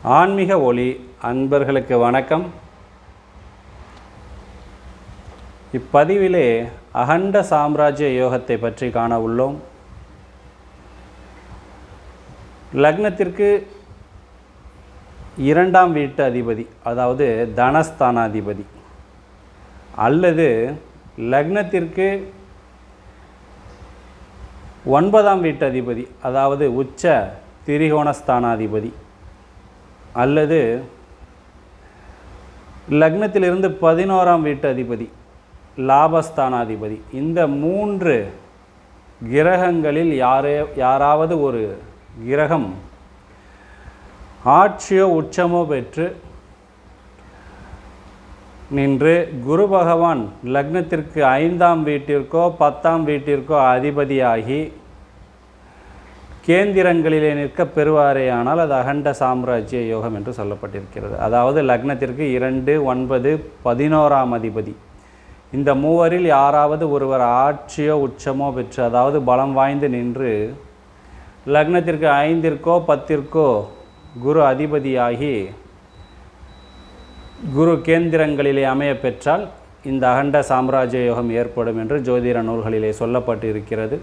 ஆன்மீக ஒளி அன்பர்களுக்கு வணக்கம். இப்பதிவிலே அகண்ட சாம்ராஜ்ய யோகத்தை பற்றி காண உள்ளோம். லக்னத்திற்கு 2ஆம் வீட்டு அதிபதி, அதாவது தனஸ்தானாதிபதி, அல்லது லக்னத்திற்கு 9ஆம் வீட்டு அதிபதி, அதாவது உச்ச திரிகோணஸ்தானாதிபதி, அல்லது லக்னத்திலிருந்து 11ஆம் வீட்டு அதிபதி, லாபஸ்தானாதிபதி, இந்த 3 கிரகங்களில் யாராவது ஒரு கிரகம் ஆட்சியோ உச்சமோ பெற்று நின்று குரு பகவான் லக்னத்திற்கு 5ஆம் வீட்டிற்கோ 10ஆம் வீட்டிற்கோ அதிபதியாகி கேந்திரங்களிலே நிற்க பெறுவாரேயானால் அது அகண்ட சாம்ராஜ்ய யோகம் என்று சொல்லப்பட்டிருக்கிறது. அதாவது லக்னத்திற்கு 2, 9, 11ஆம் அதிபதி, இந்த மூவரில் யாராவது ஒருவர் ஆட்சியோ உச்சமோ பெற்று, அதாவது பலம் வாய்ந்து நின்று லக்னத்திற்கு 5ற்கோ 10ற்கோ குரு அதிபதியாகி குரு கேந்திரங்களிலே அமைய பெற்றால் இந்த அகண்ட சாம்ராஜ்ய யோகம் ஏற்படும் என்று ஜோதிட நூல்களிலே சொல்லப்பட்டிருக்கிறது.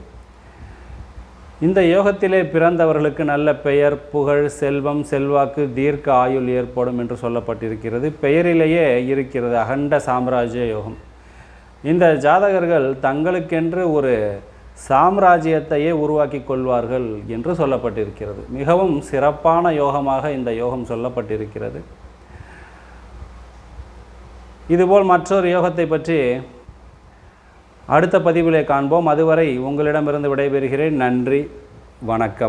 இந்த யோகத்திலே பிறந்தவர்களுக்கு நல்ல பெயர், புகழ், செல்வம், செல்வாக்கு, தீர்க்க ஆயுள் ஏற்படும் என்று சொல்லப்பட்டிருக்கிறது. பெயரிலேயே இருக்கிறது அகண்ட சாம்ராஜ்ய யோகம். இந்த ஜாதகர்கள் தங்களுக்கென்று ஒரு சாம்ராஜ்யத்தையே உருவாக்கி கொள்வார்கள் என்று சொல்லப்பட்டிருக்கிறது. மிகவும் சிறப்பான யோகமாக இந்த யோகம் சொல்லப்பட்டிருக்கிறது. இதுபோல் மற்றொரு யோகத்தை பற்றி அடுத்த பதிவிலே காண்போம். அதுவரை உங்களிடமிருந்து விடைபெறுகிறேன். நன்றி, வணக்கம்.